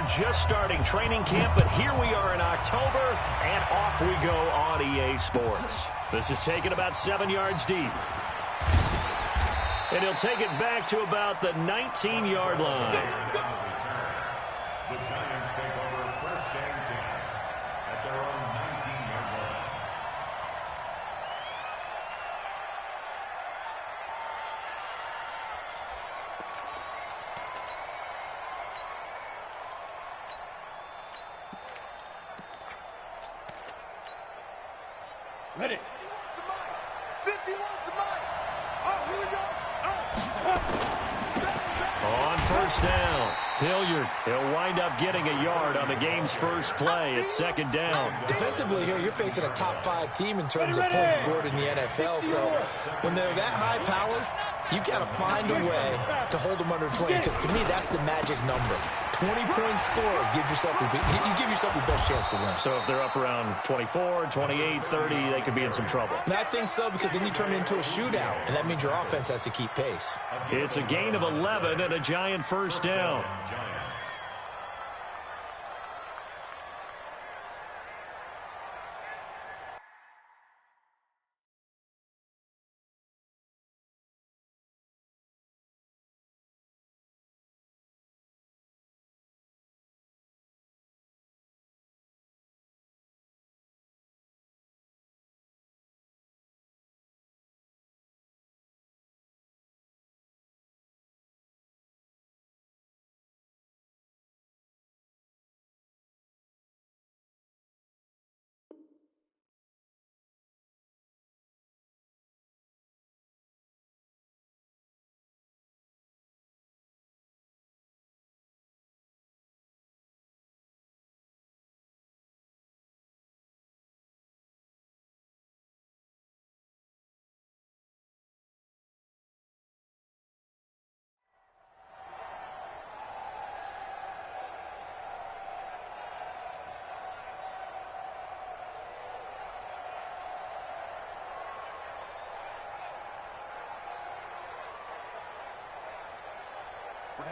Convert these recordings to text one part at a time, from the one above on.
we're just starting training camp, but here we are in October, and off we go on EA Sports. This is taken about 7 yards deep. And he'll take it back to about the 19-yard line. The Giants take over first and 10 at their own 19-yard line. Ready. 51 to Mike. Oh, here we go. On first down, Hilliard. He'll wind up getting a yard on the game's first play. It's second down. Defensively here, you're facing a top-5 team in terms of points scored in the NFL. So when they're that high-powered, you've got to find a way to hold them under 20. Because to me, that's the magic number. 20-point score gives yourself you give yourself your best chance to win. So if they're up around 24, 28, 30, they could be in some trouble. And I think so, because then you turn it into a shootout, and that means your offense has to keep pace. It's a gain of 11 and a Giant first down.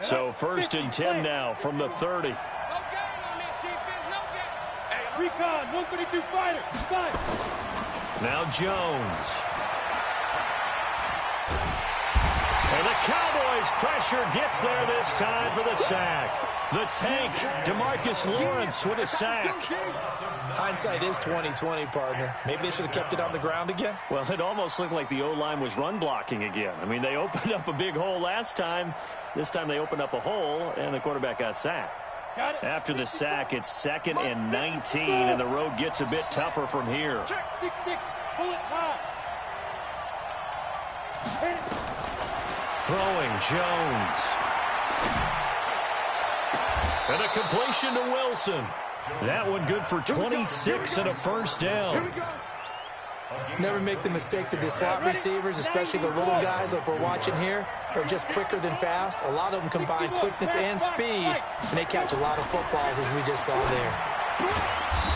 So first and 10 now from the 30. Hey, recon, 132 fighter. Fine. Now Jones. And the Cowboys pressure gets there this time for the sack. The tank, DeMarcus Lawrence with a sack. Hindsight is 20/20, partner. Maybe they should have kept it on the ground again. Well, it almost looked like the O-line was run blocking again. I mean, they opened up a big hole last time. This time they opened up a hole, and the quarterback got sacked. After the sack, it's 2nd and 19, and the road gets a bit tougher from here. Check 6-6, bullet high. Throwing Jones. And a completion to Wilson. That one good for 26 and a first down. Never make the mistake that the slot receivers, especially the little guys like we're watching here, are just quicker than fast. A lot of them combine quickness and speed, and they catch a lot of footballs, as we just saw there.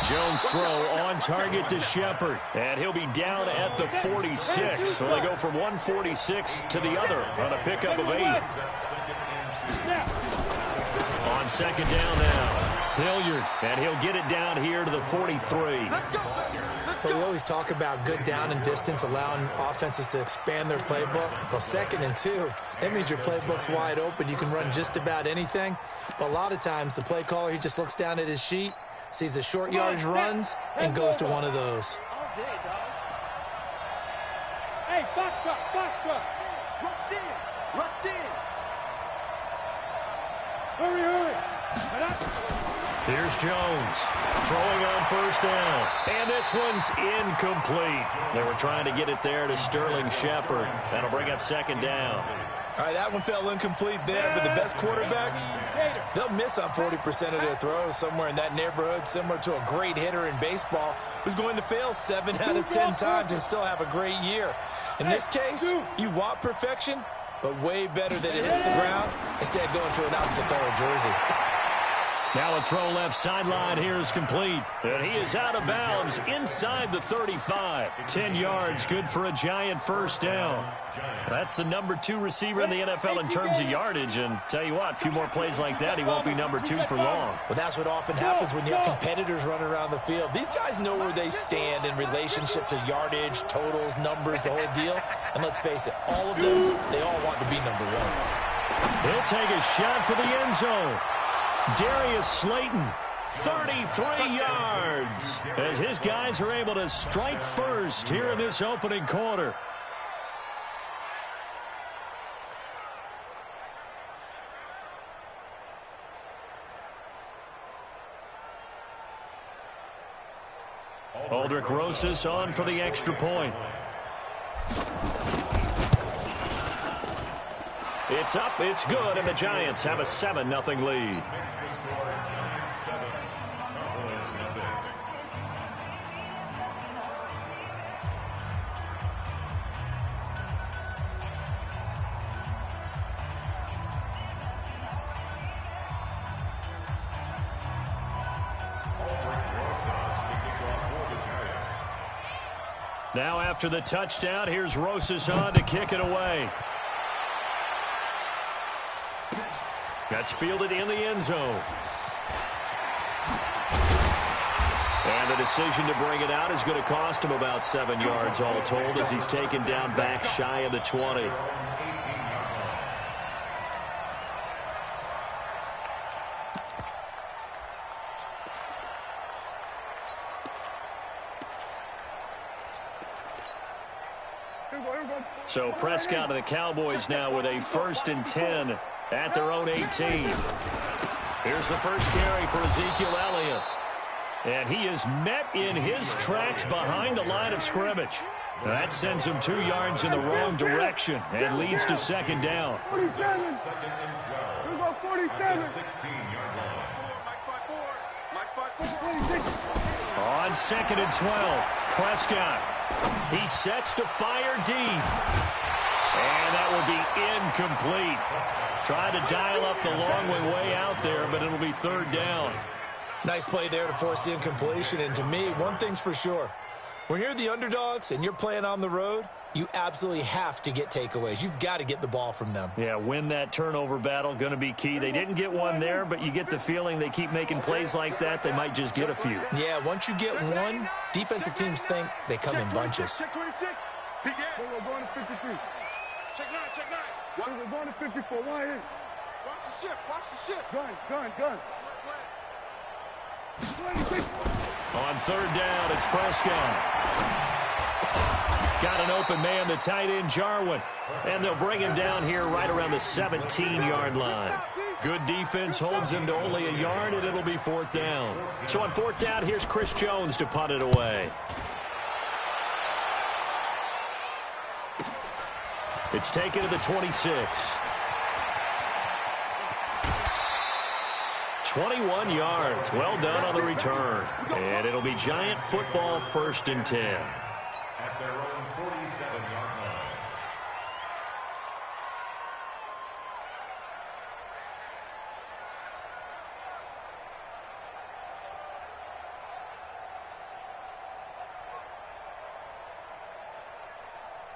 Jones' throw on target to Shepard, and he'll be down at the 46. So they go from 146 to the other on a pickup of 8. On second down now, Hilliard, and he'll get it down here to the 43. Well, we always talk about good down and distance, allowing offenses to expand their playbook. Well, 2nd and 2, that means your playbook's wide open. You can run just about anything. But a lot of times, the play caller, he just looks down at his sheet, sees the short yardage runs, and goes to one of those. Hey, box truck, box truck. Rush in. Rush in. Hurry, hurry. Here's Jones throwing on first down. And this one's incomplete. They were trying to get it there to Sterling Shepard. That'll bring up second down. All right, that one fell incomplete there, but the best quarterbacks, they'll miss on 40% of their throws, somewhere in that neighborhood, similar to a great hitter in baseball who's going to fail 7 out of 10 times and still have a great year. In this case, you want perfection, but way better that it hits the ground instead of going to an opposite color jersey. Now a throw left sideline here is complete. And he is out of bounds inside the 35. 10 yards, good for a Giant first down. That's the number 2 receiver in the NFL in terms of yardage. And tell you what, a few more plays like that, he won't be number 2 for long. Well, that's what often happens when you have competitors running around the field. These guys know where they stand in relationship to yardage, totals, numbers, the whole deal. And let's face it, all of them, they all want to be number 1. He'll take a shot for the end zone. Darius Slayton, 33 yards, as his guys are able to strike first here in this opening quarter. Aldrich Rosas on for the extra point. It's up, it's good, and the Giants have a 7-0 lead. Now after the touchdown, here's Rosas on to kick it away. That's fielded in the end zone. And the decision to bring it out is going to cost him about 7 yards all told as he's taken down back shy of the 20. So Prescott and the Cowboys now with a 1st and 10 at their own 18. Here's the first carry for Ezekiel Elliott. And he is met in his tracks behind the line of scrimmage. That sends him 2 yards in the wrong direction and leads to 2nd down. 47. Here we go, 47. 16-yard line. On 2nd and 12, Prescott. He sets to fire deep. And that will be incomplete. Trying to dial up the long way out there, but it'll be 3rd down. Nice play there to force the incompletion. And to me, one thing's for sure. When you're the underdogs and you're playing on the road, you absolutely have to get takeaways. You've got to get the ball from them. Yeah, win that turnover battle, going to be key. They didn't get one there, but you get the feeling they keep making plays like that, they might just get a few. Yeah, once you get one, defensive teams think they come in bunches. Check 26. We're going to 53. Check 9. We're going to 54. Why in? Watch the ship. Gun. 26. On 3rd down, it's Prescott. Got an open man, the tight end, Jarwin. And they'll bring him down here right around the 17-yard line. Good defense holds him to only a yard, and it'll be 4th down. So on 4th down, here's Chris Jones to punt it away. It's taken to the 26. 21 yards. Well done on the return. And it'll be Giant football 1st and 10. At their own 47-yard line.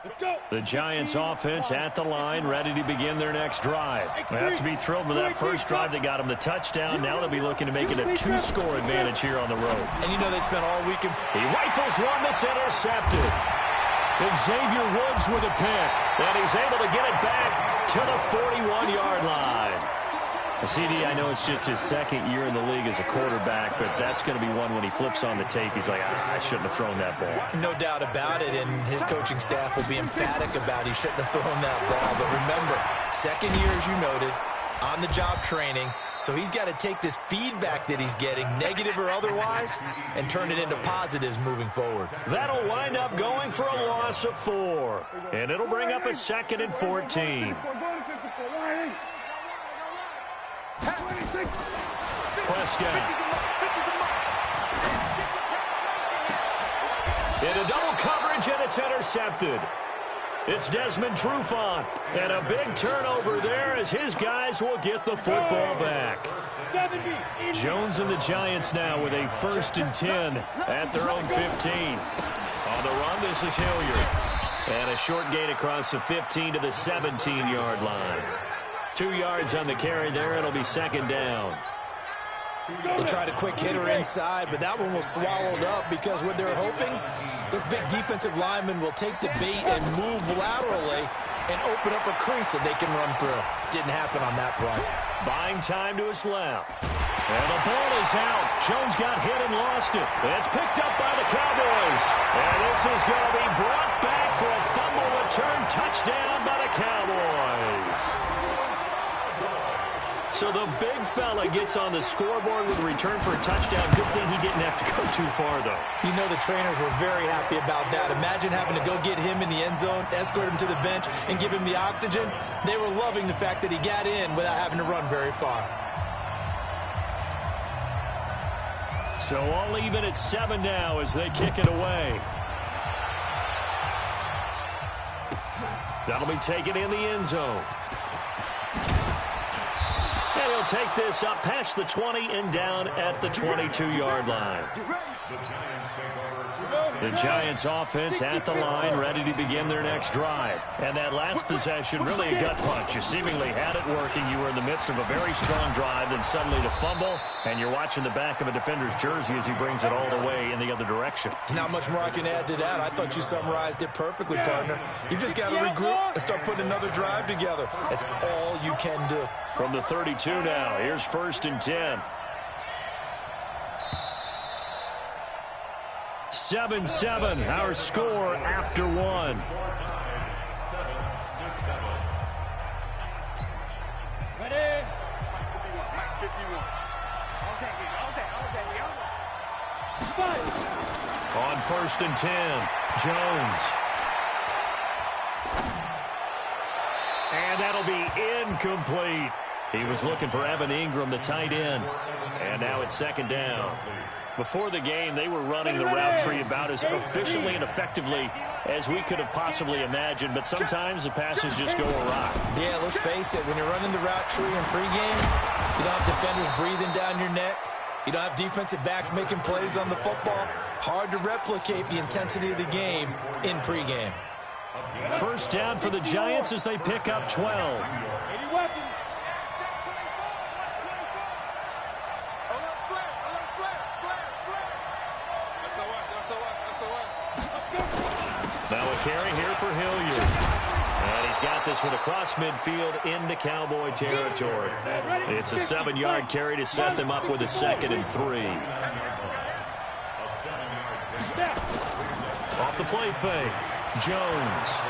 Let's go. The Giants offense at the line, ready to begin their next drive. They have to be thrilled with that first drive that got them the touchdown. Now they'll be looking to make it a 2-score advantage here on the road. And you know they spent all weekend. He rifles one that's intercepted. And Xavier Woods with a pick. And he's able to get it back to the 41-yard line. CD, I know it's just his 2nd year in the league as a quarterback, but that's going to be one when he flips on the tape. He's like, I shouldn't have thrown that ball. No doubt about it, and his coaching staff will be emphatic about he shouldn't have thrown that ball. But remember, 2nd year, as you noted, on-the-job training. So he's got to take this feedback that he's getting, negative or otherwise, and turn it into positives moving forward. That'll wind up going for a loss of 4. And it'll bring up a 2nd and 14. Prescott. Into double coverage, and it's intercepted. It's Desmond Trufant. And a big turnover there as his guys will get the football back. Jones and the Giants now with a 1st and 10 at their own 15. On the run, this is Hilliard. And a short gain across the 15 to the 17-yard line. 2 yards on the carry there. It'll be 2nd down. They tried a quick hitter inside, but that one was swallowed up because what they're hoping, those big defensive linemen will take the bait and move laterally and open up a crease that they can run through. Didn't happen on that play. Buying time to his left. And the ball is out. Jones got hit and lost it. It's picked up by the Cowboys. And this is going to be brought back for a fumble return touchdown by the Cowboys. So the big fella gets on the scoreboard with a return for a touchdown. Good thing he didn't have to go too far, though. You know the trainers were very happy about that. Imagine having to go get him in the end zone, escort him to the bench, and give him the oxygen. They were loving the fact that he got in without having to run very far. So all even at 7 now as they kick it away. That'll be taken in the end zone. And he'll take this up past the 20 and down at the 22-yard line. The Giants offense at the line, ready to begin their next drive. And that last possession, really a gut punch. You seemingly had it working. You were in the midst of a very strong drive, then suddenly the fumble, and you're watching the back of a defender's jersey as he brings it all the way in the other direction. There's not much more I can add to that. I thought you summarized it perfectly, partner. You just got to regroup and start putting another drive together. That's all you can do. From the 32 now, here's 1st and 10. 7-7, our score after 1. On 1st and 10, Jones. And that'll be incomplete. He was looking for Evan Ingram, the tight end. And now it's 2nd down. Before the game, they were running the route tree about as efficiently and effectively as we could have possibly imagined, but sometimes the passes just go awry. Yeah, let's face it, when you're running the route tree in pregame, you don't have defenders breathing down your neck. You don't have defensive backs making plays on the football. Hard to replicate the intensity of the game in pregame. 1st down for the Giants as they pick up 12. Now a carry here for Hilliard. And he's got this one across midfield into Cowboy territory. It's a 7-yard carry to set them up with a 2nd and 3. Off the play fake. Jones.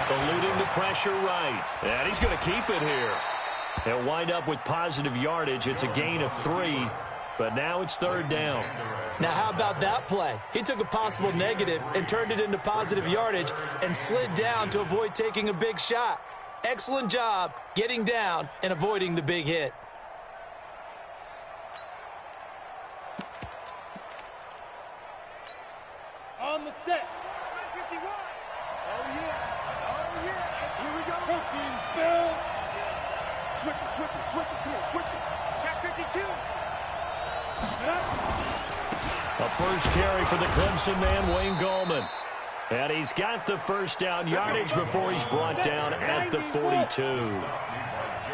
Eluding the pressure right. And he's going to keep it here. He'll wind up with positive yardage. It's a gain of 3. But now it's 3rd down. Now, how about that play? He took a possible negative and turned it into positive yardage and slid down to avoid taking a big shot. Excellent job getting down and avoiding the big hit. On the set. 51. Oh, yeah. Oh, yeah. Here we go. Protein spill. Switch it, switch it, switch it. Come on, switch it. Check 52. A first carry for the Clemson man, Wayne Gallman. And he's got the 1st down yardage before he's brought down at the 42.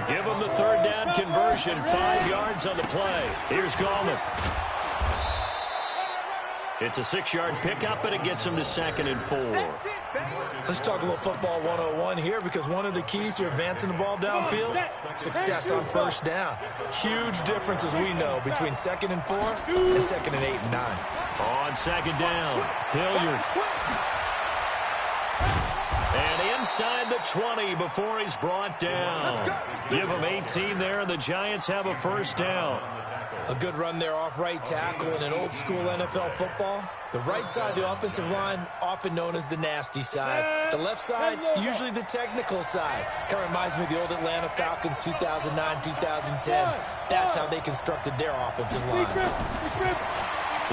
Give him the 3rd down conversion, 5 yards on the play. Here's Gallman. It's a 6-yard pickup, and it gets him to 2nd and 4. Let's talk a little football 101 here, because one of the keys to advancing the ball downfield, success on 1st down. Huge difference, as we know, between 2nd and 4 and 2nd and 8 and 9. On 2nd down, Hilliard. And inside the 20 before he's brought down. Give him 18 there, and the Giants have a 1st down. A good run there off right tackle in an old-school NFL football. The right side of the offensive line, often known as the nasty side. The left side, usually the technical side. Kind of reminds me of the old Atlanta Falcons 2009, 2010. That's how they constructed their offensive line.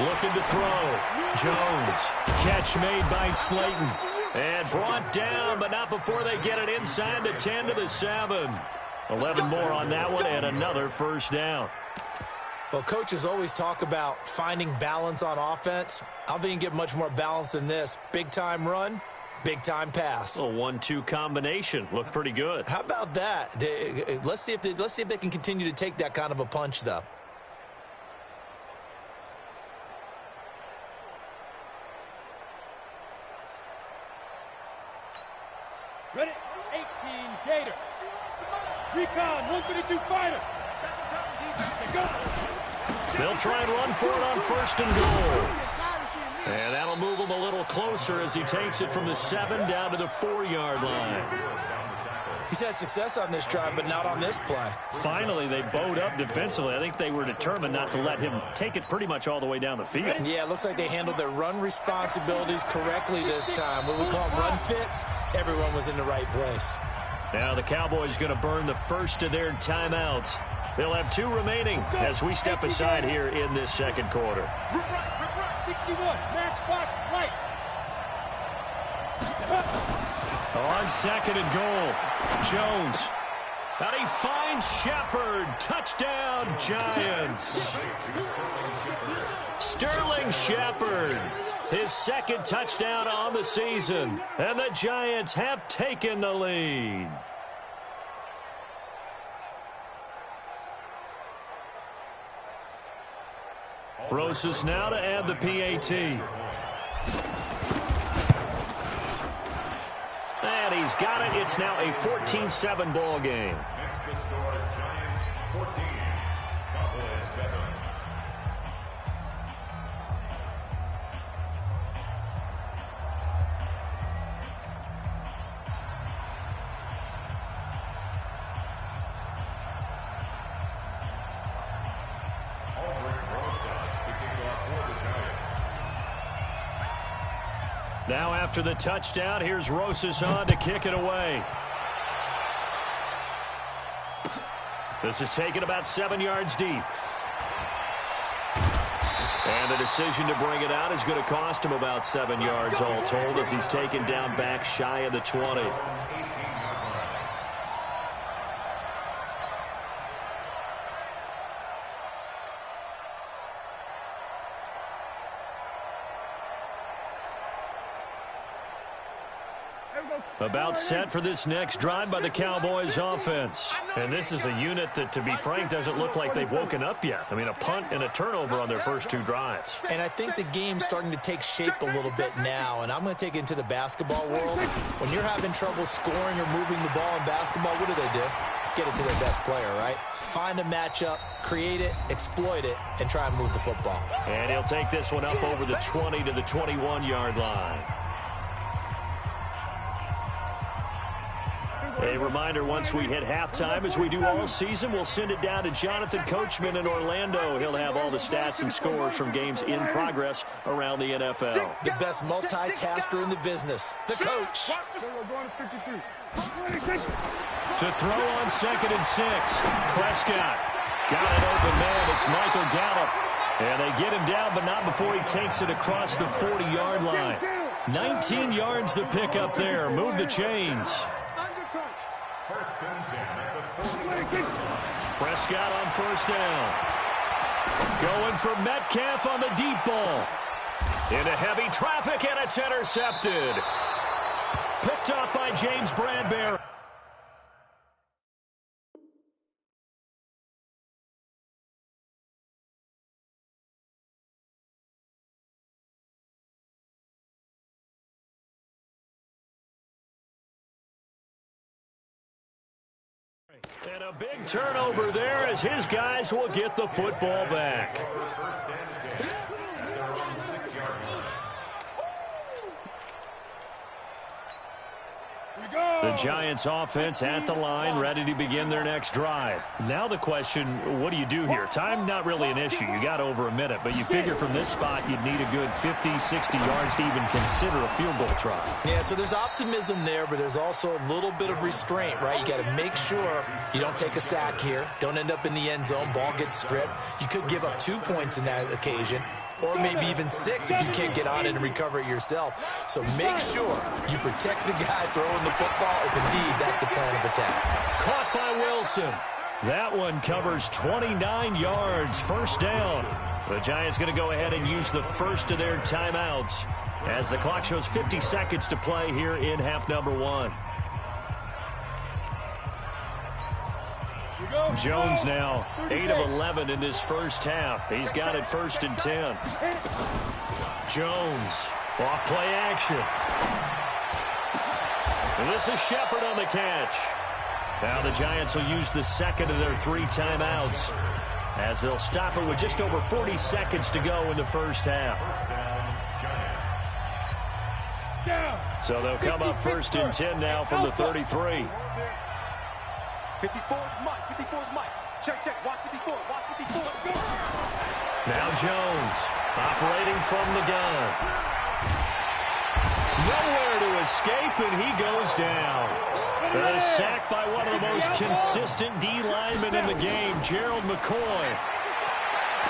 Looking to throw. Jones. Catch made by Slayton. And brought down, but not before they get it inside the 10 to the 7. 11 more on that one and another first down. Well, coaches always talk about finding balance on offense. I don't think you can get much more balance than this. Big-time run, big-time pass. A 1-2 combination. Looked pretty good. How about that? Let's see if they can continue to take that kind of a punch, though. Ready? 18, Gator. Recon, 152 fighter. They'll try and run for it on 1st and goal. And that'll move him a little closer as he takes it from the 7 down to the 4-yard line. He's had success on this drive, but not on this play. Finally, they bowed up defensively. I think they were determined not to let him take it pretty much all the way down the field. Yeah, it looks like they handled their run responsibilities correctly this time. What we call run fits, everyone was in the right place. Now the Cowboys going to burn the first of their timeouts. They'll have 2 remaining as we step aside here in this second quarter. 61, matchbox lights. On 2nd and goal, Jones. And he finds Shepard. Touchdown, Giants. Sterling Shepard, his 2nd touchdown on the season. And the Giants have taken the lead. Rosas now to add the PAT. And he's got it. It's now a 14-7 ball game. Next to score, Giants 14, Cowboys 7. Now after the touchdown, here's Rosas on to kick it away. This is taken about 7 yards deep. And the decision to bring it out is going to cost him about 7 yards all told as he's taken down back shy of the 20. About set for this next drive by the Cowboys offense. And this is a unit that, to be frank, doesn't look like they've woken up yet. I mean, a punt and a turnover on their first 2 drives. And I think the game's starting to take shape a little bit now. And I'm going to take it into the basketball world. When you're having trouble scoring or moving the ball in basketball, what do? Get it to their best player, right? Find a matchup, create it, exploit it, and try and move the football. And he'll take this one up over the 20 to the 21-yard line. A reminder, once we hit halftime, as we do all season, we'll send it down to Jonathan Coachman in Orlando. He'll have all the stats and scores from games in progress around the NFL. The best multitasker in the business, the coach. To throw on 2nd and 6. Prescott got an open man. It's Michael Gallup. And they get him down, but not before he takes it across the 40-yard line. 19 yards to pick up there. Move the chains. Prescott on 1st down. Going for Metcalf on the deep ball. Into heavy traffic, and it's intercepted. Picked up by James Bradbury. And a big turnover there as his guys will get the football back. The Giants offense at the line, ready to begin their next drive. Now the question, what do you do here? Time not really an issue. You got over a minute, but you figure from this spot you'd need a good 50, 60 yards to even consider a field goal try. Yeah, so there's optimism there, but there's also a little bit of restraint, right? You got to make sure you don't take a sack here. Don't end up in the end zone. Ball gets stripped. You could give up 2 points in that occasion. or maybe even 6 if you can't get on it and recover it yourself. So make sure you protect the guy throwing the football if indeed that's the plan of attack. Caught by Wilson. That one covers 29 yards, first down. The Giants going to go ahead and use the first of their timeouts as the clock shows 50 seconds to play here in half number 1. Jones now 8 of 11 in this first half. He's got it 1st and 10. Jones, off play action. And this is Shepard on the catch. Now the Giants will use the second of their 3 timeouts as they'll stop it with just over 40 seconds to go in the first half. So they'll come up 1st and 10 now from the 33. 54 is Mike. 54 is Mike. Check, check. Watch 54. Watch 54. Now Jones operating from the gun. Nowhere to escape, and he goes down. A sack by one of the most consistent D linemen in the game, Gerald McCoy.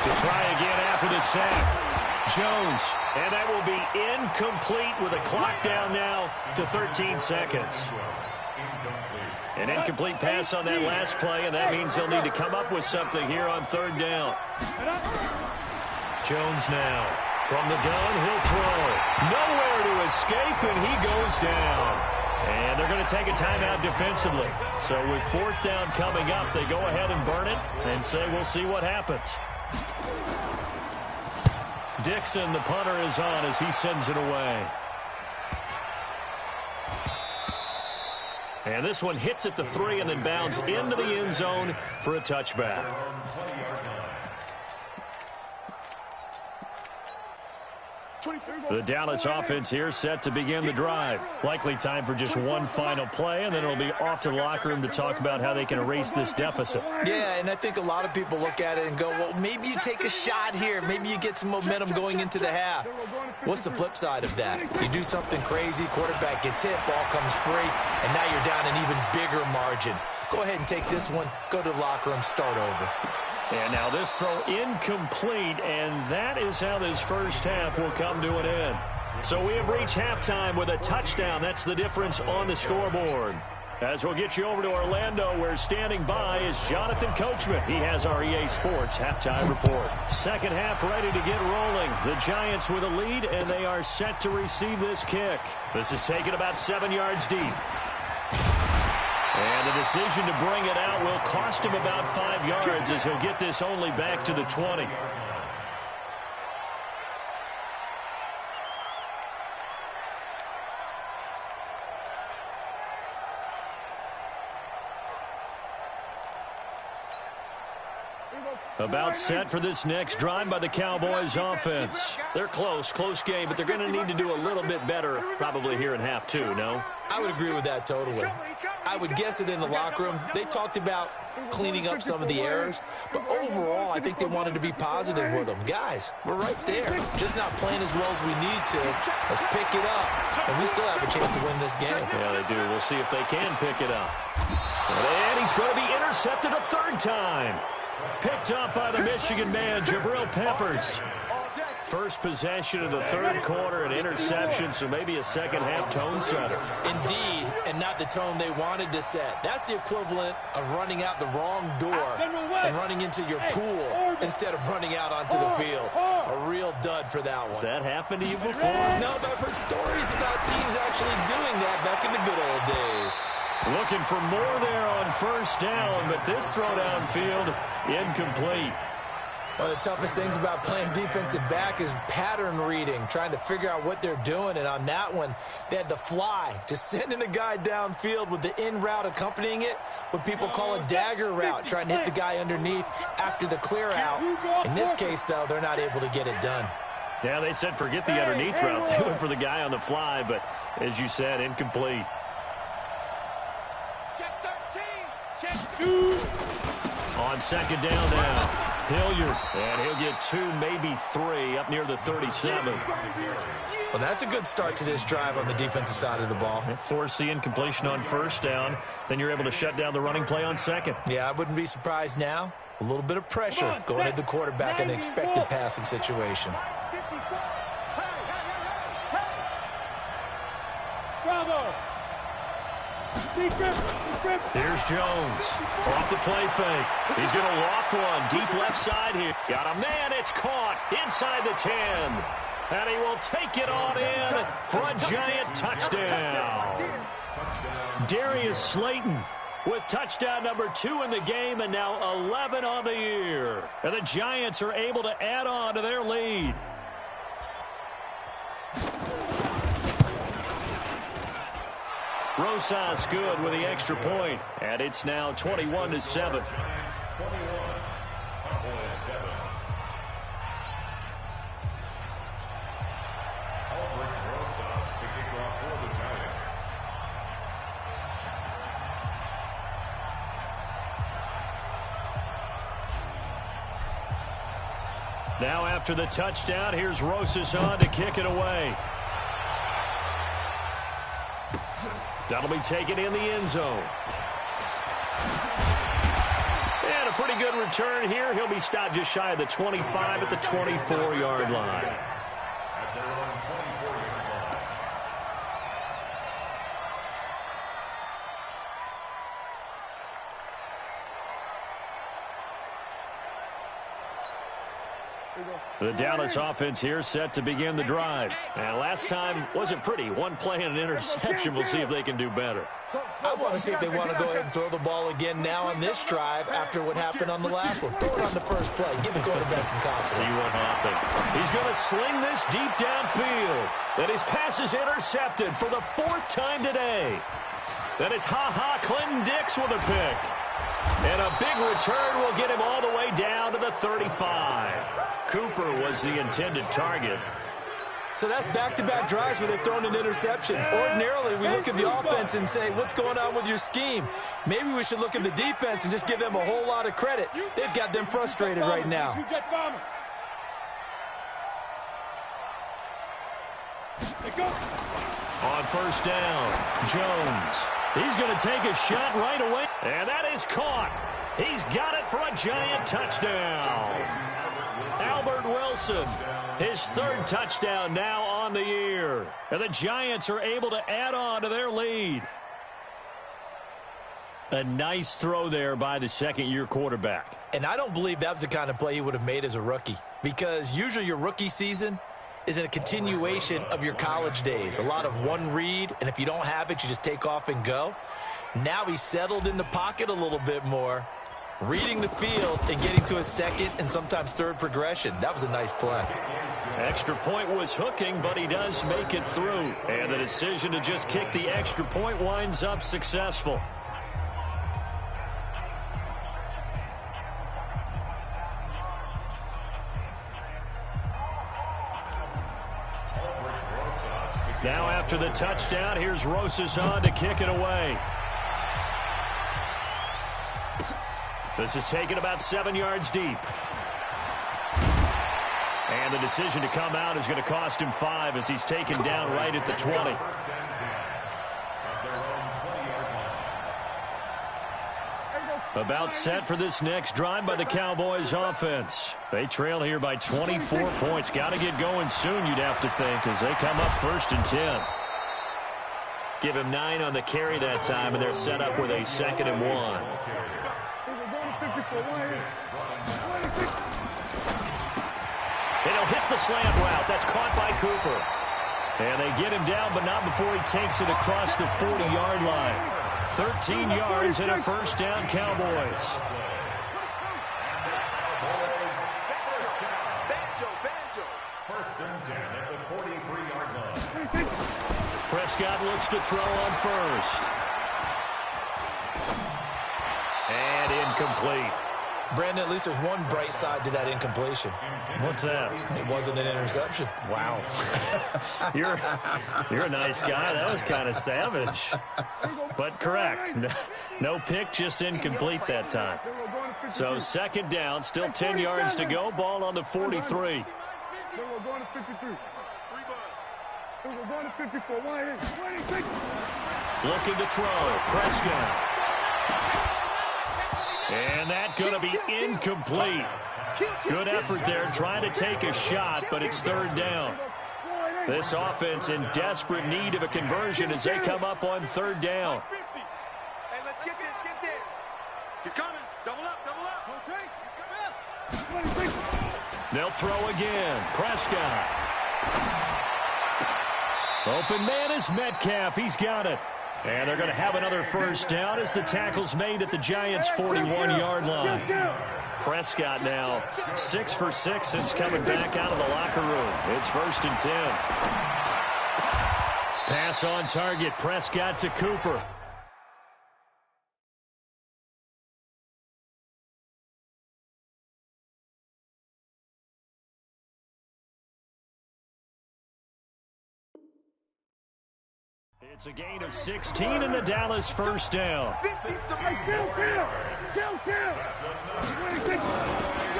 To try again after the sack. Jones, and that will be incomplete with a clock down now to 13 seconds. An incomplete pass on that last play, and that means they'll need to come up with something here on 3rd down. Jones now from the gun, he'll throw. Nowhere to escape, and he goes down. And they're going to take a timeout defensively. So with 4th down coming up, they go ahead and burn it and say we'll see what happens. Dixon, the punter, is on as he sends it away. And this one hits at the 3 and then bounds into the end zone for a touchback. The Dallas offense here set to begin the drive. Likely time for just one final play, and then it'll be off to the locker room to talk about how they can erase this deficit. Yeah, and I think a lot of people look at it and go, well, maybe you take a shot here. Maybe you get some momentum going into the half. What's the flip side of that? You do something crazy, quarterback gets hit, ball comes free, and now you're down an even bigger margin. Go ahead and take this one, go to the locker room, start over. And now this throw incomplete, and that is how this first half will come to an end. So we have reached halftime with a touchdown. That's the difference on the scoreboard. As we'll get you over to Orlando, where standing by is Jonathan Coachman. He has our EA Sports halftime report. Second half ready to get rolling. The Giants with a lead, and they are set to receive this kick. This is taken about 7 yards deep. And the decision to bring it out will cost him about 5 yards as he'll get this only back to the 20. About set for this next drive by the Cowboys offense. They're close game, but they're going to need to do a little bit better probably here in half 2, no? I would agree with that totally. I would guess it in the locker room. They talked about cleaning up some of the errors, but overall, I think they wanted to be positive with them. Guys, we're right there. Just not playing as well as we need to. Let's pick it up, and we still have a chance to win this game. Yeah, they do. We'll see if they can pick it up. And he's going to be intercepted a 3rd time. Picked up by the Michigan man, Jabril Peppers. First possession of the 3rd quarter, an interception, so maybe a second half tone setter. Indeed, and not the tone they wanted to set. That's the equivalent of running out the wrong door and running into your pool instead of running out onto the field. A real dud for that one. Has that happened to you before? No, but I've heard stories about teams actually doing that back in the good old days. Looking for more there on 1st down, but this throw downfield, incomplete. One of the toughest things about playing defensive back is pattern reading, trying to figure out what they're doing. And on that one, they had the fly, just sending a guy downfield with the in route accompanying it, what people call a dagger route, trying to hit the guy underneath after the clear out. In this case, though, they're not able to get it done. Yeah, they said forget the underneath route. They went for the guy on the fly, but as you said, incomplete. Check 2. On 2nd down now, Hilliard, and he'll get 2, maybe 3, up near the 37. Well, that's a good start to this drive on the defensive side of the ball. Force the incompletion on 1st down, then you're able to shut down the running play on 2nd. Yeah, I wouldn't be surprised now. A little bit of pressure going at the quarterback in an expected passing situation. Bravo. Here's Jones. Off the play fake. He's going to loft one. Deep left side here. Got a man. It's caught inside the 10. And he will take it on in for a giant touchdown. Darius Slayton with touchdown number 2 in the game, and now 11 on the year. And the Giants are able to add on to their lead. Rosas good with the extra point, and it's now 21-7. Now after the touchdown, here's Rosas on to kick it away. That'll be taken in the end zone. And a pretty good return here. He'll be stopped just shy of the 25 at the 24-yard line. The Dallas offense here set to begin the drive. And last time wasn't pretty. One play and an interception. We'll see if they can do better. I want to see if they want to go ahead and throw the ball again now on this drive after what happened on the last one. Throw it on the first play. Give the quarterback some confidence. See what happens. He's going to sling this deep downfield. Then his pass is intercepted for the 4th time today. Then it's Clinton Dix with a pick. And a big return will get him all the way down to the 35. Cooper was the intended target. So that's back-to-back drives where they've thrown an interception. Ordinarily, we look at the offense and say, what's going on with your scheme? Maybe we should look at the defense and just give them a whole lot of credit. They've got them frustrated right now. On first down, Jones. He's going to take a shot right away. And that is caught. He's got it for a giant touchdown. Albert Wilson, his 3rd touchdown now on the year. And the Giants are able to add on to their lead. A nice throw there by the second-year quarterback. And I don't believe that was the kind of play he would have made as a rookie, because usually your rookie season is a continuation of your college days. A lot of one read, and if you don't have it, you just take off and go. Now he's settled in the pocket a little bit more, reading the field and getting to a 2nd and sometimes 3rd progression. That was a nice play. Extra point was hooking, but he does make it through. And the decision to just kick the extra point winds up successful. Now after the touchdown, here's Rosas on to kick it away. This is taken about 7 yards deep. And the decision to come out is going to cost him 5 as he's taken down right at the 20. About set for this next drive by the Cowboys offense. They trail here by 24 points. Got to get going soon, you'd have to think, as they come up 1st and 10. Give him 9 on the carry that time, and they're set up with a 2nd and 1. It'll hit the slant route. That's caught by Cooper. And they get him down, but not before he takes it across the 40-yard line. 13 yards and a 1st down, Cowboys. First and 10 at the 43-yard line. Prescott looks to throw on first. And incomplete. Brandon, at least there's one bright side to that incompletion. What's that? It wasn't an interception. Wow. You're a nice guy. That was kind of savage. But correct. No pick, just incomplete that time. So 2nd down, still 10 yards to go. Ball on the 43. Looking to throw. Prescott. And that's going to be incomplete. Good effort there trying to take a shot, but it's third down. This offense in desperate need of a conversion as they come up on third down. Hey, let's get this, get this. He's coming. Double up, double up. He's coming up. They'll throw again. Prescott. Open man is Metcalf. He's got it. And they're going to have another first down as the tackle's made at the Giants' 41-yard line. Prescott now 6 for 6 since coming back out of the locker room. It's 1st and 10. Pass on target. Prescott to Cooper. It's a gain of 16 and the Dallas first down.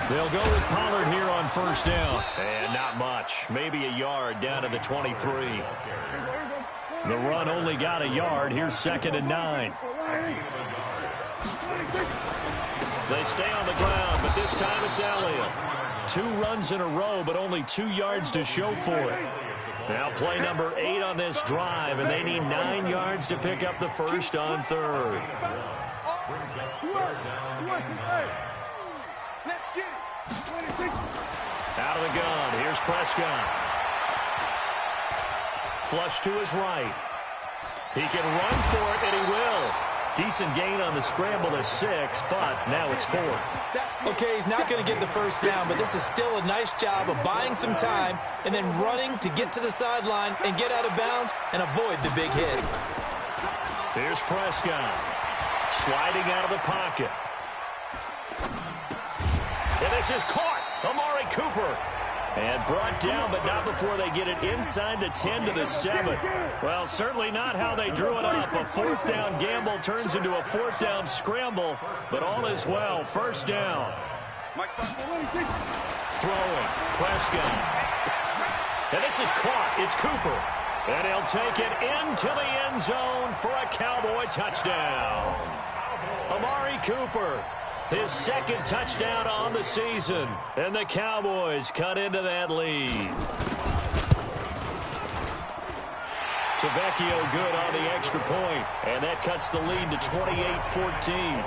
They'll go with Pollard here on first down. And not much. Maybe a yard down to the 23. The run only got a yard. Here's 2nd and 9. They stay on the ground, but this time it's Elliott. 2 runs in a row, but only 2 yards to show for it. Now play number 8 on this drive, and they need 9 yards to pick up the first on third. Out of the gun, here's Prescott. Flush to his right. He can run for it, and he will. Decent gain on the scramble is 6, but now it's 4th. Okay, he's not going to get the first down, but this is still a nice job of buying some time and then running to get to the sideline and get out of bounds and avoid the big hit. Here's Prescott. Sliding out of the pocket. And this is caught. Amari Cooper. And brought down, but not before they get it inside the 10 to the 7. Well, certainly not how they drew it up. A 4th down gamble turns into a 4th down scramble, but all is well. First down. Throwing. Prescott. And this is caught. It's Cooper. And he'll take it into the end zone for a Cowboy touchdown. Amari Cooper. His 2nd touchdown on the season. And the Cowboys cut into that lead. Tavecchio good on the extra point. And that cuts the lead to 28-14.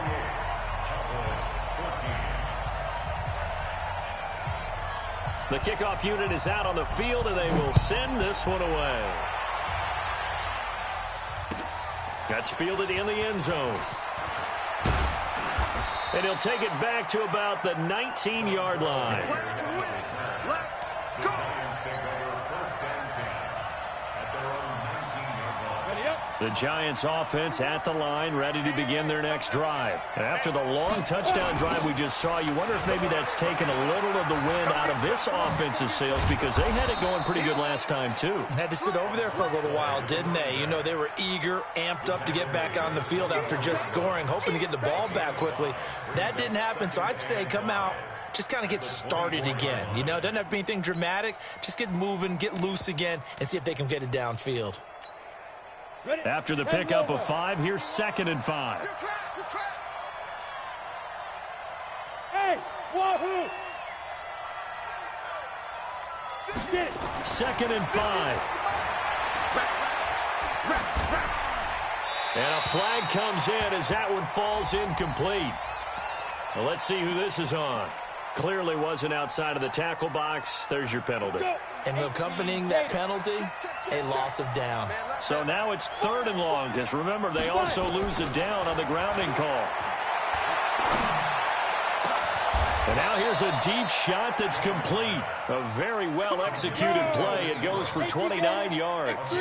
The kickoff unit is out on the field, and they will send this one away. That's fielded in the end zone. And he'll take it back to about the 19-yard line. The Giants offense at the line, ready to begin their next drive. After the long touchdown drive we just saw, you wonder if maybe that's taken a little of the wind out of this offensive sails, because they had it going pretty good last time, too. Had to sit over there for a little while, didn't they? You know, they were eager, amped up to get back on the field after just scoring, hoping to get the ball back quickly. That didn't happen, so I'd say come out, just kind of get started again. You know, doesn't have to be anything dramatic. Just get moving, get loose again, and see if they can get it downfield. After the pickup of 5, here's 2nd and 5. Hey, wahoo! 2nd and 5. And a flag comes in as that one falls incomplete. Well, let's see who this is on. Clearly wasn't outside of the tackle box. There's your penalty. And accompanying that penalty, a loss of down. So now it's 3rd and long, because remember, they also lose a down on the grounding call. And now here's a deep shot that's complete. A very well-executed play. It goes for 29 yards.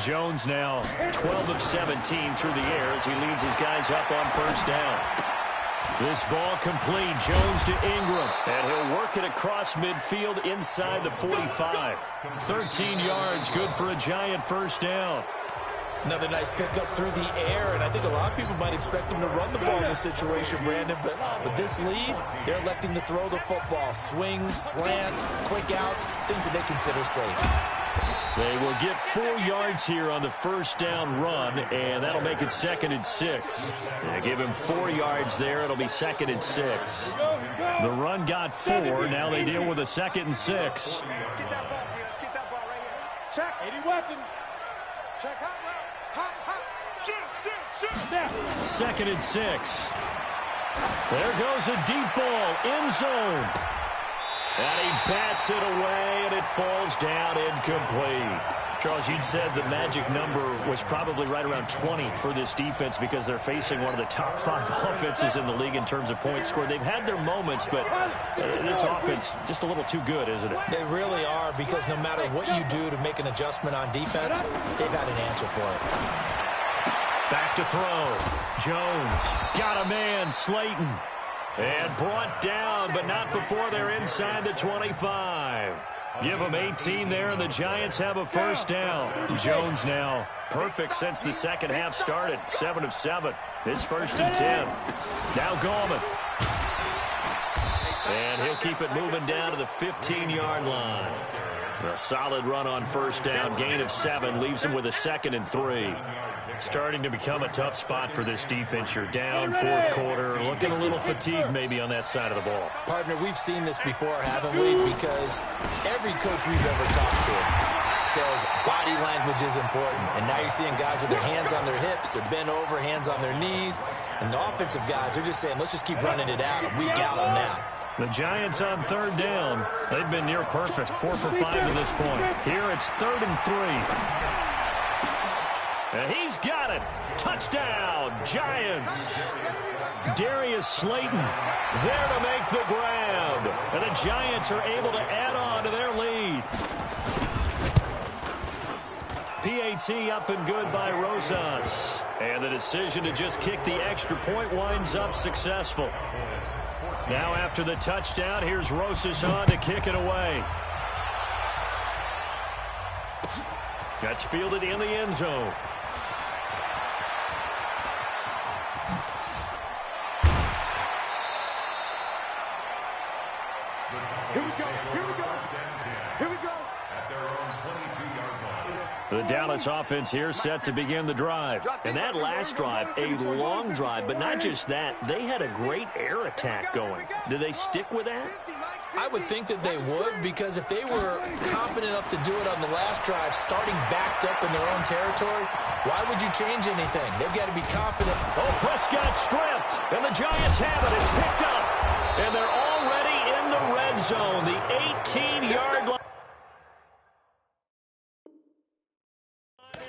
Jones now 12 of 17 through the air as he leads his guys up on first down. This ball complete. Jones to Ingram. And he'll work it across midfield inside the 45. 13 yards, good for a Giant first down. Another nice pickup through the air, and I think a lot of people might expect them to run the ball in this situation, Brandon, but with this lead, they're electing to throw the football. Swings, slants, quick outs, things that they consider safe. They will get 4 yards here on the first down run, and that'll make it 2nd and 6. They give him 4 yards there. It'll be 2nd and 6. The run got 4. Now they deal with a 2nd and 6. Let's get that ball here. Let's get that ball right here. Check. 80 weapon. Check. Hot. Shoot. 2nd and 6. There goes a deep ball, end zone. And he bats it away, and it falls down incomplete. Charles, you'd said the magic number was probably right around 20 for this defense because they're facing one of the top 5 offenses in the league in terms of points scored. They've had their moments, but this offense just a little too good, isn't it? They really are, because no matter what you do to make an adjustment on defense, they've had an answer for it. Back to throw. Jones got a man, Slayton. And brought down, but not before they're inside the 25. Give them 18 there, and the Giants have a first down. Jones now perfect since the second half started. 7 of 7. It's 1st and 10. Now Gallman. And he'll keep it moving down to the 15-yard line. A solid run on first down. Gain of 7 leaves him with a 2nd and 3. Starting to become a tough spot for this defense. You're down 4th quarter, looking a little fatigued maybe on that side of the ball. Partner, we've seen this before, haven't we? Because every coach we've ever talked to says body language is important. And now you're seeing guys with their hands on their hips, they're bent over, hands on their knees. And the offensive guys, they're just saying, let's just keep running it out, and we got them now. The Giants on 3rd down. They've been near perfect, 4 for 5 to this point. Here it's 3rd and 3. And he's got it. Touchdown, Giants. Darius Slayton there to make the grab. And the Giants are able to add on to their lead. PAT up and good by Rosas. And the decision to just kick the extra point winds up successful. Now after the touchdown, here's Rosas on to kick it away. That's fielded in the end zone. The Dallas offense here set to begin the drive. And that last drive, a long drive, but not just that. They had a great air attack going. Do they stick with that? I would think that they would, because if they were confident enough to do it on the last drive, starting backed up in their own territory, why would you change anything? They've got to be confident. Oh, Prescott stripped, and the Giants have it. It's picked up, and they're already in the red zone, the 18-yard line.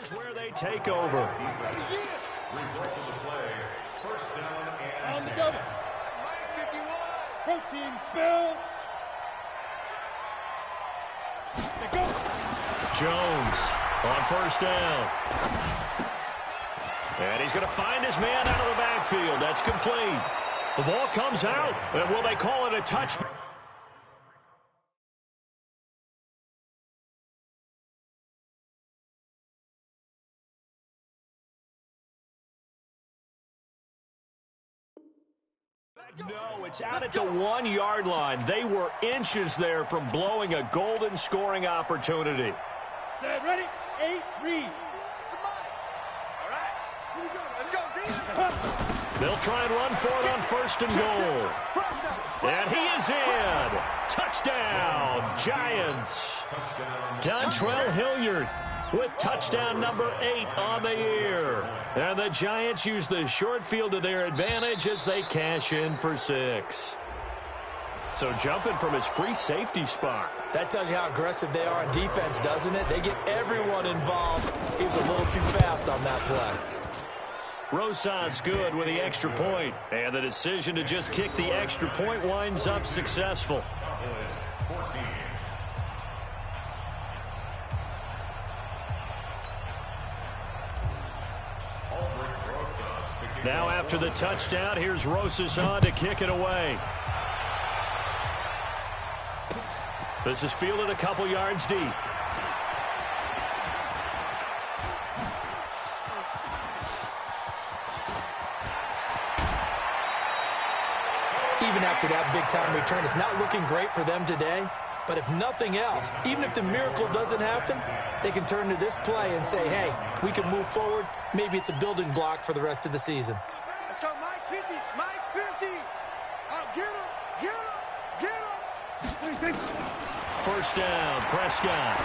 Is where they take over. Results of the play. First down and On the double. Protein spill. They go. Jones on first down. And he's going to find his man out of the backfield. That's complete. The ball comes out. And will they call it a touchdown? No, it's out at the 1-yard line. They were inches there from blowing a golden scoring opportunity. Set, ready, 8, read. All right. Here we go. Let's go. They'll try and run for it on 1st and goal. And he is in. Touchdown, Giants. Dontrell Hilliard with touchdown number 8 on the year. And the Giants use the short field to their advantage as they cash in for 6. So jumping from his free safety spot. That tells you how aggressive they are on defense, doesn't it? They get everyone involved. He was a little too fast on that play. Rosas good with the extra point. And the decision to just kick the extra point winds up successful. Now after the touchdown, here's Rosas on to kick it away. This is fielded a couple yards deep. Even after that big-time return, it's not looking great for them today. But if nothing else, even if the miracle doesn't happen, they can turn to this play and say, hey, we can move forward. Maybe it's a building block for the rest of the season. Let's go, Mike 50, Mike 50. Get him, get him, get him. First down, Prescott.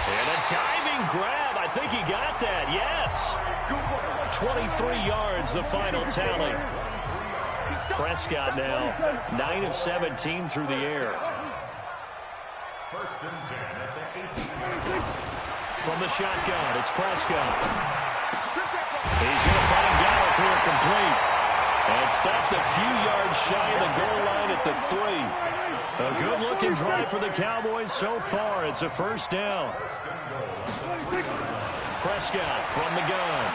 And a diving grab. I think he got that, yes. 23 yards, the final tally. Prescott now 9 of 17 through the air. First and 10 at the 18. From the shotgun, it's Prescott. He's going to find Gallup here complete. And stopped a few yards shy of the goal line at the 3. A good-looking drive for the Cowboys so far. It's a first down. Prescott from the gun.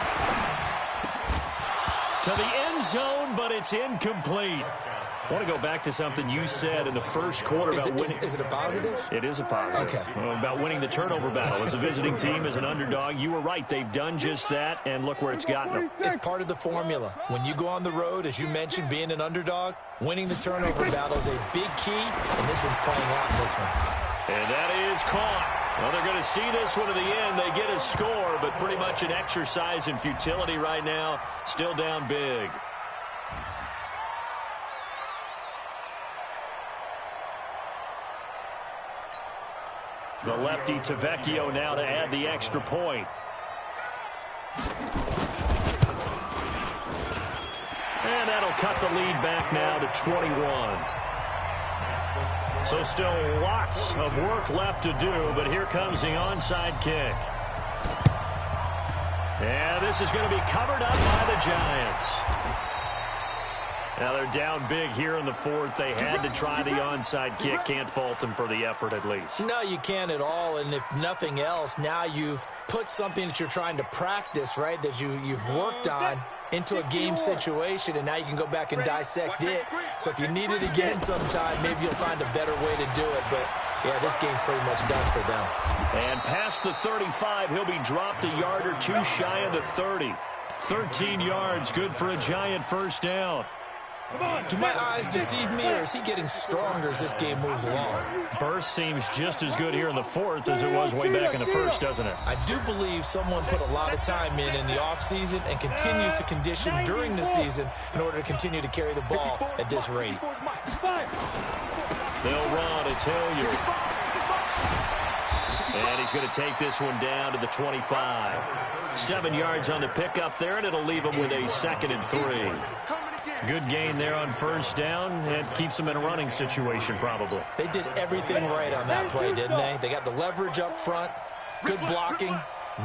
To the end zone, but it's incomplete. I want to go back to something you said in the first quarter about winning. Is it a positive? It is a positive. Okay. About winning the turnover battle. As a visiting team, as an underdog, you were right. They've done just that, and look where it's gotten them. It's part of the formula. When you go on the road, as you mentioned, being an underdog, winning the turnover battle is a big key, and this one's playing out in this one. And that is caught. Well, they're going to see this one to the end. They get a score, but pretty much an exercise in futility right now. Still down big. The lefty Tavecchio now to add the extra point. And that'll cut the lead back now to 21. So still lots of work left to do, but here comes the onside kick. And this is going to be covered up by the Giants. Now they're down big here in the fourth. They had to try the onside kick. Can't fault them for the effort at least. No, you can't at all. And if nothing else, now you've put something that you're trying to practice, right, that you've worked on into a game situation, and now you can go back and dissect it. So if you need it again sometime, maybe you'll find a better way to do it. But, yeah, this game's pretty much done for them. And past the 35, he'll be dropped a yard or two shy of the 30. 13 yards, good for a Giant first down. Do my eyes deceive me, or is he getting stronger as this game moves along? Burst seems just as good here in the fourth as it was way back in the first, doesn't it? I do believe someone put a lot of time in the offseason and continues to condition during the season in order to continue to carry the ball at this rate. They'll run. It's Hilliard. And he's going to take this one down to the 25. 7 yards on the pickup there, and it'll leave him with a 2nd and 3. Good gain there on first down, and keeps them in a running situation probably. They did everything right on that play, didn't they? They got the leverage up front, good blocking,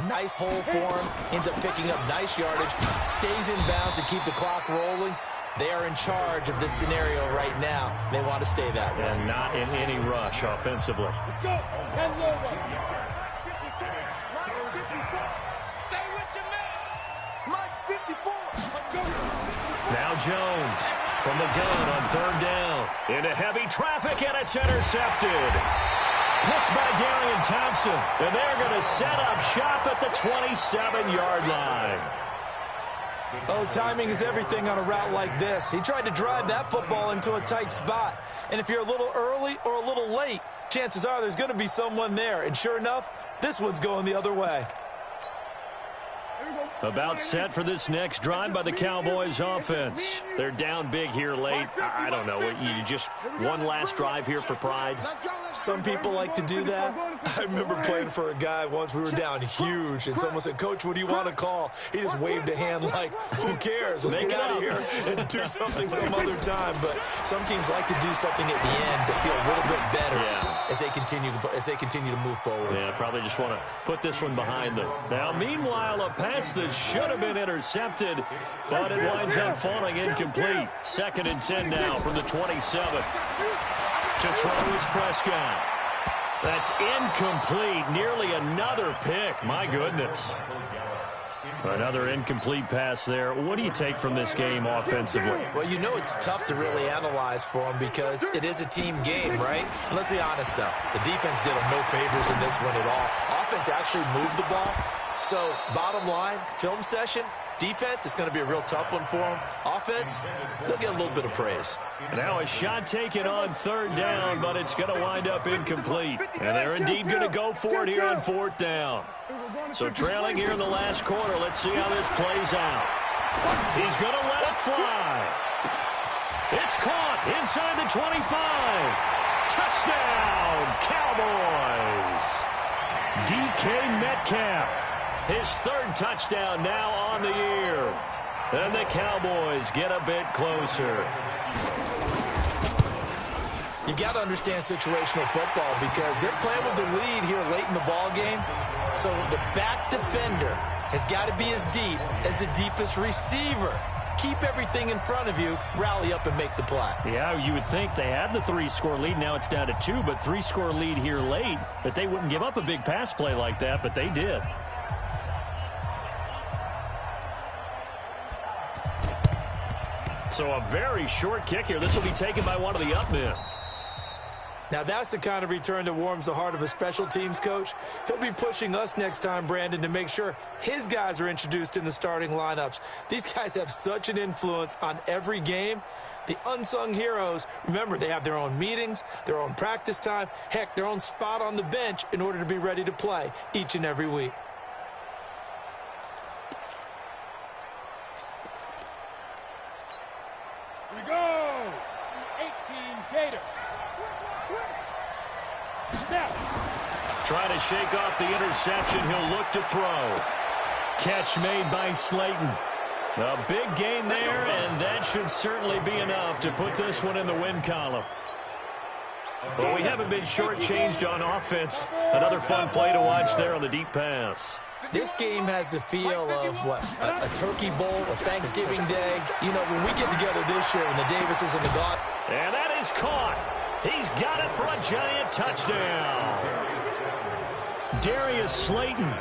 nice hole for him, ends up picking up nice yardage, stays in bounds to keep the clock rolling. They are in charge of this scenario right now. They want to stay that way. And not in any rush offensively. Let's go. Hands over. Stay with your man. Mike 54. Let's go. Now Jones from the gun on third down. Into heavy traffic, and it's intercepted. Picked by Darian Thompson. And they're going to set up shop at the 27-yard line. Oh, timing is everything on a route like this. He tried to drive that football into a tight spot. And if you're a little early or a little late, chances are there's going to be someone there. And sure enough, this one's going the other way. About set for this next drive by the Cowboys offense. They're down big here late. I don't know. You just one last drive here for pride? Some people like to do that. I remember playing for a guy once. We were down huge, and someone said, "Coach, what do you want to call?" He just waved a hand like, who cares? Let's get out of here and do something some other time. But some teams like to do something at the end to feel a little bit better as they continue to move forward. Yeah, probably just want to put this one behind them. Now, meanwhile, a pass that should have been intercepted, but it winds up falling incomplete. 2nd and 10 now from the 27. To throw is Prescott. That's incomplete. Nearly another pick. My goodness. Another incomplete pass there. What do you take from this game offensively? Well, you know it's tough to really analyze for them because it is a team game, right? And let's be honest, though. The defense did them no favors in this one at all. Offense actually moved the ball. So, bottom line, film session, Defense, it's going to be a real tough one for them. Offense, they'll get a little bit of praise. Now a shot taken on third down, but it's going to wind up incomplete. And they're indeed going to go for it here on fourth down. So trailing here in the last quarter, let's see how this plays out. He's going to let it fly. It's caught inside the 25. Touchdown, Cowboys. DK Metcalf. His third touchdown now on the year. And the Cowboys get a bit closer. You've got to understand situational football because they're playing with the lead here late in the ball game. So the back defender has got to be as deep as the deepest receiver. Keep everything in front of you, rally up and make the play. Yeah, you would think they had the 3-score lead. Now it's down to 2, but 3-score lead here late, that they wouldn't give up a big pass play like that, but they did. So a very short kick here. This will be taken by one of the up men. Now that's the kind of return that warms the heart of a special teams coach. He'll be pushing us next time, Brandon, to make sure his guys are introduced in the starting lineups. These guys have such an influence on every game. The unsung heroes, remember, they have their own meetings, their own practice time, heck, their own spot on the bench in order to be ready to play each and every week. Here we go. 18 Gator. Snap. Trying to shake off the interception. He'll look to throw. Catch made by Slayton. A big gain there, and that should certainly be enough to put this one in the win column. Well, we haven't been shortchanged on offense. Another fun play to watch there on the deep pass. This game has the feel of, what, a turkey bowl, a Thanksgiving day. You know, when we get together this year when the Davises and the God. And that is caught. He's got it for a giant touchdown. Darius Slayton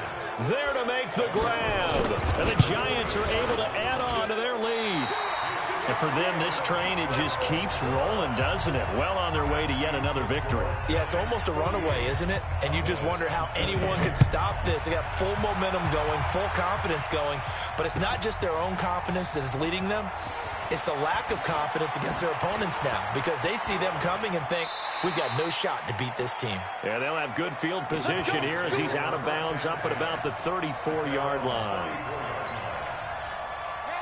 there to make the grab. And the Giants are able to add on to their lead. And for them, this train, it just keeps rolling, doesn't it? Well on their way to yet another victory. Yeah, it's almost a runaway, isn't it? And you just wonder how anyone could stop this. They got full momentum going, full confidence going. But it's not just their own confidence that is leading them. It's the lack of confidence against their opponents now because they see them coming and think, we've got no shot to beat this team. Yeah, they'll have good field position here as he's out of bounds up at about the 34-yard line.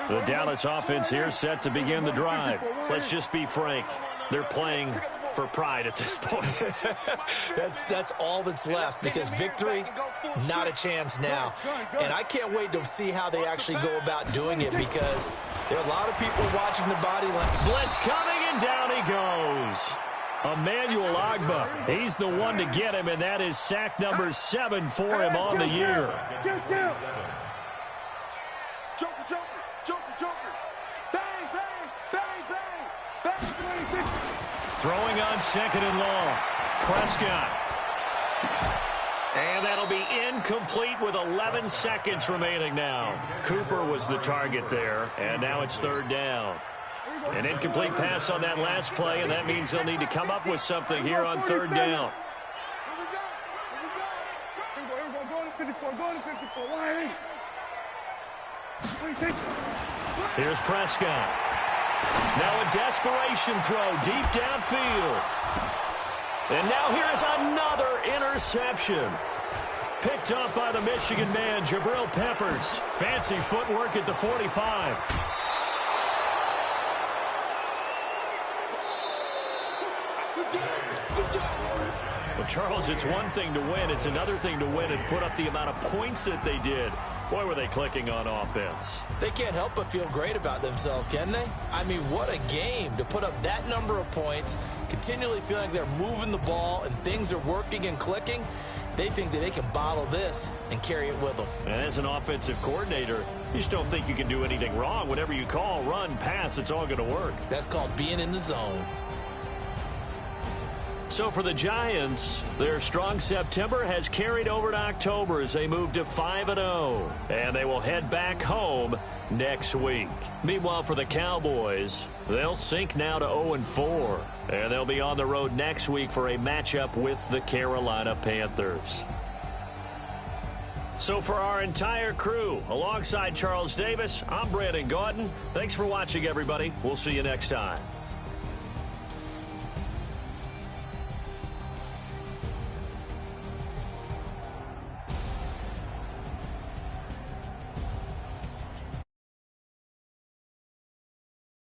The Dallas offense here set to begin the drive. Let's just be frank. They're playing for pride at this point. That's all that's left because victory, not a chance now. And I can't wait to see how they actually go about doing it because there are a lot of people watching the body line. Blitz coming, and down he goes. Emmanuel Ogbah, he's the one to get him, and that is sack number 7 for him on the year. Joker, Joker, Joker, Joker. Bang, bang, bang, bang, bang, 26. Throwing on 2nd and long. Prescott. And that'll be incomplete with 11 seconds remaining now. Cooper was the target there, and now it's 3rd down. An incomplete pass on that last play, and that means they'll need to come up with something here on 3rd down. Here's Prescott. Now a desperation throw deep downfield. And now here's another interception. Picked up by the Michigan man, Jabril Peppers. Fancy footwork at the 45. Well, Charles, it's one thing to win. It's another thing to win and put up the amount of points that they did. Boy, were they clicking on offense. They can't help but feel great about themselves, can they? I mean, what a game to put up that number of points, continually feeling like they're moving the ball and things are working and clicking. They think that they can bottle this and carry it with them. And as an offensive coordinator, you just don't think you can do anything wrong. Whatever you call, run, pass, it's all going to work. That's called being in the zone. So for the Giants, their strong September has carried over to October as they move to 5-0. And they will head back home next week. Meanwhile, for the Cowboys, they'll sink now to 0-4. And they'll be on the road next week for a matchup with the Carolina Panthers. So for our entire crew, alongside Charles Davis, I'm Brandon Gaudin. Thanks for watching, everybody. We'll see you next time.